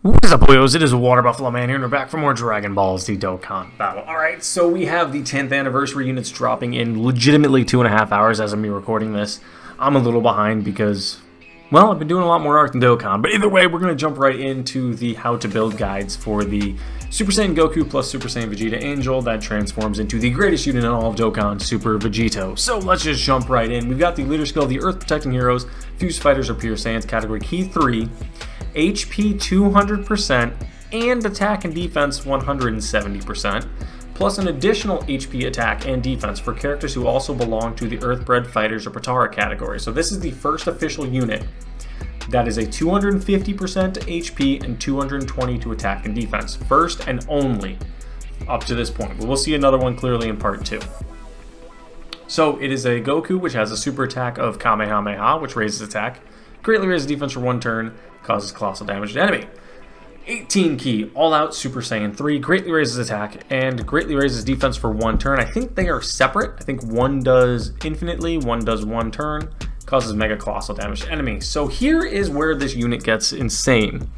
What is up, boyos? It is Water Buffalo Man here, and we're back for more Dragon Ball Z Dokkan battle. Alright, so we have the 10th anniversary units dropping in legitimately 2.5 hours as of me recording this. I'm a little behind because, well, I've been doing a lot more art than Dokkan. But either way, we're going to jump right into the how to build guides for the Super Saiyan Goku plus Super Saiyan Vegeta Angel that transforms into the greatest unit in all of Dokkan, Super VEGITO. So let's just jump right in. We've got the leader skill, the Earth Protecting Heroes, Fused Fighters or Pure Saiyans, category Key 3. HP 200% and attack and defense 170%, plus an additional HP attack and defense for characters who also belong to the Earthbred Fighters or Potara category. So this is the first official unit that is a 250% HP and 220 to attack and defense. First and only up to this point. But we'll see another one clearly in part 2. So it is a Goku which has a super attack of Kamehameha, which raises attack, greatly raises defense for 1 turn, causes colossal damage to enemy. 18 key, all out Super Saiyan 3, greatly raises attack and greatly raises defense for 1 turn. I think they are separate. I think one does infinitely, one does 1 turn, causes mega colossal damage to enemy. So here is where this unit gets insane.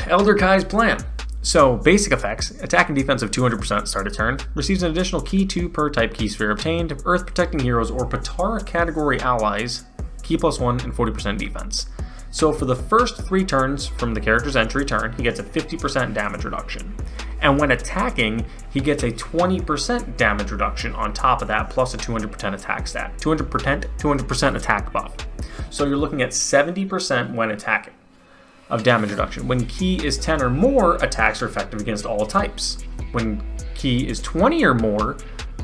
Elder Kai's plan. So basic effects, attack and defense of 200% start a turn, receives an additional key 2 per type key sphere obtained, Earth Protecting Heroes or Potara category allies, key +1 and 40% defense. So for the first 3 turns from the character's entry turn, he gets a 50% damage reduction. And when attacking, he gets a 20% damage reduction on top of that, plus a 200% attack stat. 200% attack buff. So you're looking at 70% when attacking of damage reduction. When key is 10 or more, attacks are effective against all types. When key is 20 or more,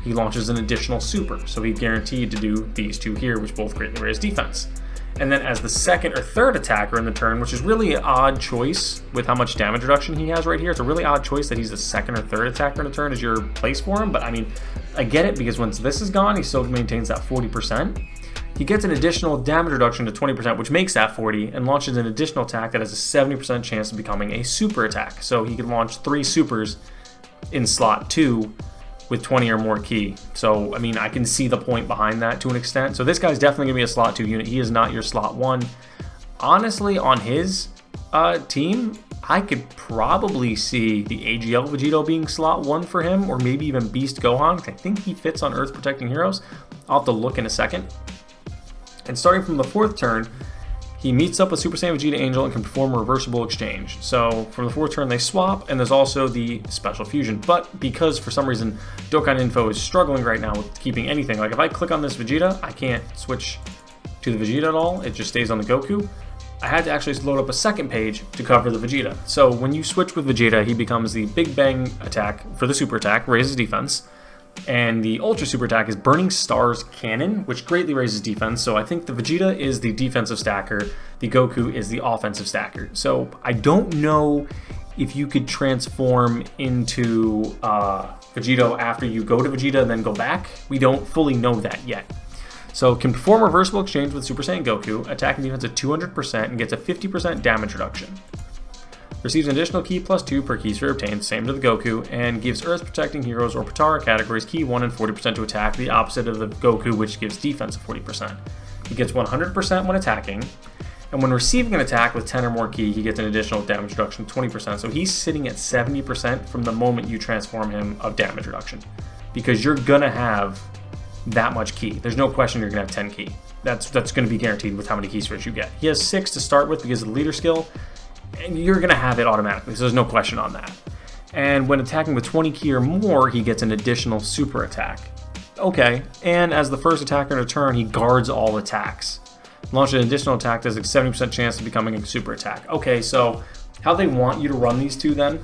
he launches an additional super, so he's guaranteed to do these 2 here, which both greatly raise defense. And then as the second or third attacker in the turn, which is really an odd choice with how much damage reduction he has right here. It's a really odd choice that he's the second or third attacker in the turn as your place for him, but I mean, I get it because once this is gone, he still maintains that 40%. He gets an additional damage reduction to 20%, which makes that 40, and launches an additional attack that has a 70% chance of becoming a super attack. So he can launch 3 supers in slot 2 with 20 or more key. So, I mean, I can see the point behind that to an extent. So this guy's definitely going to be a slot 2 unit. He is not your slot 1. Honestly, on his team, I could probably see the AGL Vegito being slot 1 for him, or maybe even Beast Gohan. I think he fits on Earth Protecting Heroes. I'll have to look in a second. And starting from the 4th turn, he meets up with Super Saiyan Vegeta Angel and can perform a reversible exchange. So from the 4th turn they swap, and there's also the special fusion. But because for some reason Dokkan Info is struggling right now with keeping anything, like if I click on this Vegeta, I can't switch to the Vegeta at all. It just stays on the Goku. I had to actually load up a second page to cover the Vegeta. So when you switch with Vegeta, he becomes the Big Bang attack for the super attack, raises defense. And the Ultra Super Attack is Burning Stars Cannon, which greatly raises defense. So I think the Vegeta is the defensive stacker, the Goku is the offensive stacker. So I don't know if you could transform into Vegito after you go to Vegeta and then go back. We don't fully know that yet. So can perform reversible exchange with Super Saiyan Goku, attack and defense at 200% and gets a 50% damage reduction. Receives an additional key +2 per key sphere obtained, same to the Goku, and gives Earth Protecting Heroes or Potara categories key 1 and 40% to attack, the opposite of the Goku, which gives defense of 40%. He gets 100% when attacking, and when receiving an attack with 10 or more key, he gets an additional damage reduction of 20%. So he's sitting at 70% from the moment you transform him of damage reduction, because you're gonna have that much key. There's no question you're gonna have 10 key. That's gonna be guaranteed with how many key spheres you get. He has 6 to start with because of the leader skill, and you're going to have it automatically, so there's no question on that. And when attacking with 20 key or more, he gets an additional super attack. Okay, and as the first attacker in a turn, he guards all attacks. Launch an additional attack that has a 70% chance of becoming a super attack. Okay, so how they want you to run these two then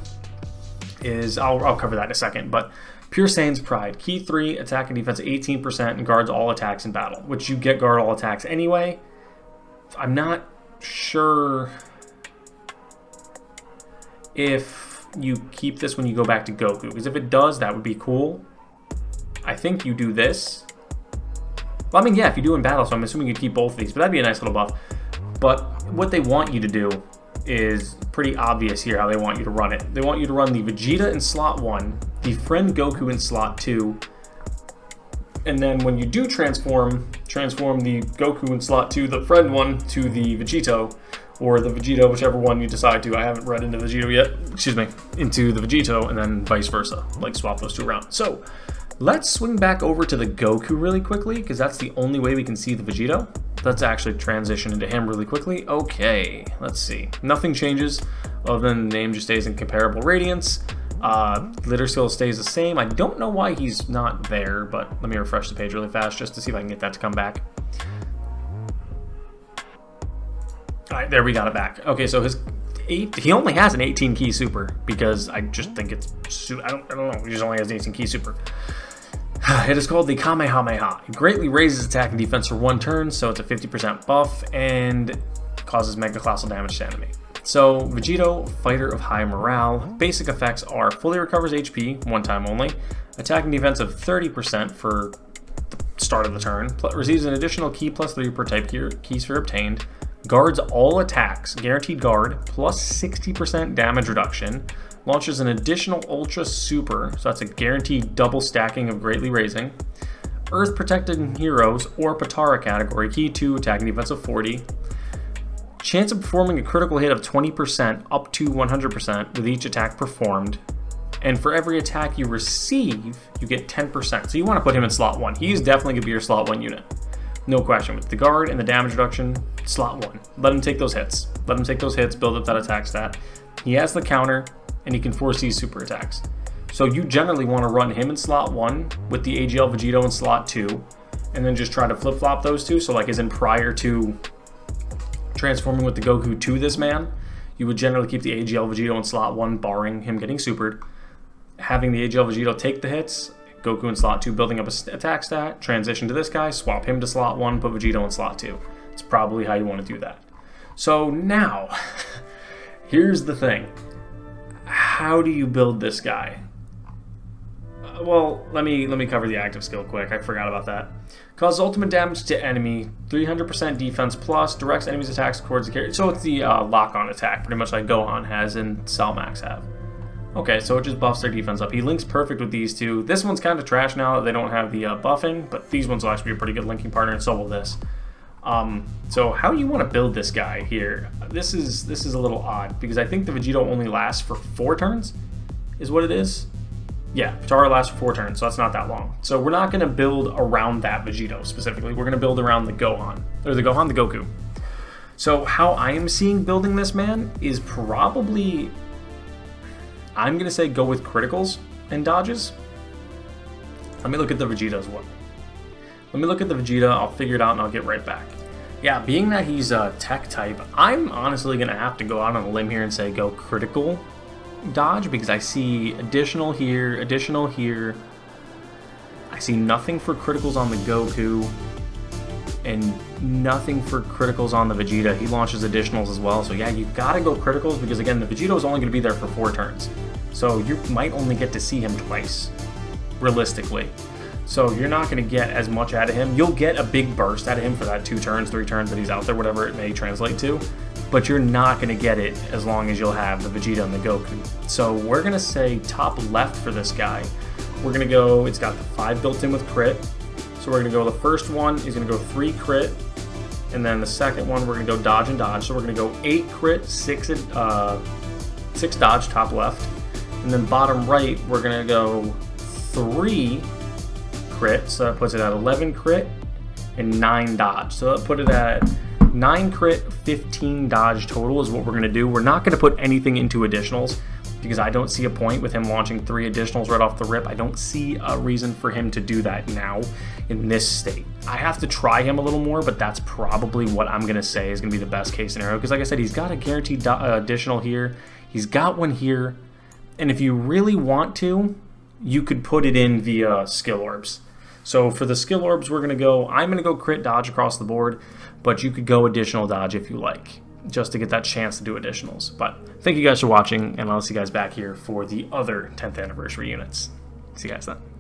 is, I'll cover that in a second, but Pure Saiyan's Pride, key 3, attack and defense 18%, and guards all attacks in battle, which you get guard all attacks anyway. I'm not sure if you keep this when you go back to Goku, because if it does, that would be cool. I think you do this. Well, I mean, yeah, if you do in battle, so I'm assuming you keep both of these, but that'd be a nice little buff. But what they want you to do is pretty obvious here how they want you to run it. They want you to run the Vegeta in slot 1, the friend Goku in slot 2, and then when you do transform the Goku in slot 2, the friend one, to the Vegito, or the Vegito, whichever one you decide to. I haven't read into Vegito yet, excuse me, into the Vegito, and then vice versa, like swap those two around. So let's swing back over to the Goku really quickly, because that's the only way we can see the Vegito. Let's actually transition into him really quickly. Okay, let's see. Nothing changes other than the name just stays in comparable radiance. Glitter skill stays the same. I don't know why he's not there, but let me refresh the page really fast just to see if I can get that to come back. Alright, there we got it back. Okay, so he only has an 18 key super, because I just think it's, I don't know, he just only has an 18 key super. It is called the Kamehameha. It greatly raises attack and defense for 1 turn, so it's a 50% buff, and causes mega colossal damage to enemy. So, Vegito, fighter of high morale. Basic effects are fully recovers HP, 1 time only, attack and defense of 30% for the start of the turn, receives an additional key plus 3 per type key sphere obtained, guards all attacks, guaranteed guard, plus 60% damage reduction, launches an additional Ultra Super, so that's a guaranteed double stacking of greatly raising, Earth Protected Heroes or Patara category, key 2, attack and defense of 40, chance of performing a critical hit of 20% up to 100% with each attack performed, and for every attack you receive, you get 10%, so you want to put him in slot 1. He is definitely going to be your slot 1 unit. No question. With the guard and the damage reduction, slot 1. Let him take those hits. Let him take those hits, build up that attack stat. He has the counter, and he can foresee super attacks. So you generally want to run him in slot 1 with the AGL Vegito in slot 2, and then just try to flip-flop those two. So like as in prior to transforming with the Goku to this man, you would generally keep the AGL Vegito in slot 1, barring him getting supered. Having the AGL Vegito take the hits, Goku in slot 2 building up a attack stat, transition to this guy, swap him to slot 1, put Vegito in slot 2. It's probably how you want to do that. So now, here's the thing. How do you build this guy? Well, let me cover the active skill quick. I forgot about that. Causes ultimate damage to enemy, 300% defense plus, directs enemies' attacks towards the character. So it's the lock-on attack, pretty much like Gohan has and Cellmax have. Okay, so it just buffs their defense up. He links perfect with these two. This one's kind of trash now that they don't have the buffing, but these ones will actually be a pretty good linking partner, and so will this. So how you want to build this guy here? This is a little odd, because I think the Vegito only lasts for 4 turns, is what it is. Yeah, Patara lasts for 4 turns, so that's not that long. So we're not going to build around that Vegito specifically. We're going to build around the Gohan, the Goku. So how I am seeing building this man is probably, I'm going to say go with criticals and dodges. Let me look at the Vegeta as well. Let me look at the Vegeta, I'll figure it out and I'll get right back. Yeah, being that he's a tech type, I'm honestly going to have to go out on a limb here and say go critical dodge, because I see additional here, additional here. I see nothing for criticals on the Goku and nothing for criticals on the Vegeta. He launches additionals as well, so yeah, you gotta go criticals, because again, the Vegito is only going to be there for 4 turns. So you might only get to see him twice, realistically. So you're not going to get as much out of him. You'll get a big burst out of him for that 2 turns, 3 turns that he's out there, whatever it may translate to. But you're not going to get it as long as you'll have the Vegeta and the Goku. So we're going to say top left for this guy. We're going to go, it's got the 5 built in with crit. So we're going to go, the first one is going to go 3 crit. And then the second one, we're going to go dodge and dodge. So we're going to go 8 crit, 6 dodge, top left. And then bottom right, we're going to go 3 crit. So that puts it at 11 crit and 9 dodge. So that put it at 9 crit, 15 dodge total is what we're going to do. We're not going to put anything into additionals, because I don't see a point with him launching 3 additionals right off the rip. I don't see a reason for him to do that now in this state. I have to try him a little more, but that's probably what I'm going to say is going to be the best case scenario, because like I said, he's got a guaranteed additional here. He's got one here. And if you really want to, you could put it in via skill orbs. So for the skill orbs, I'm going to go crit dodge across the board, but you could go additional dodge if you like, just to get that chance to do additionals. But thank you guys for watching, and I'll see you guys back here for the other 10th anniversary units. See you guys then.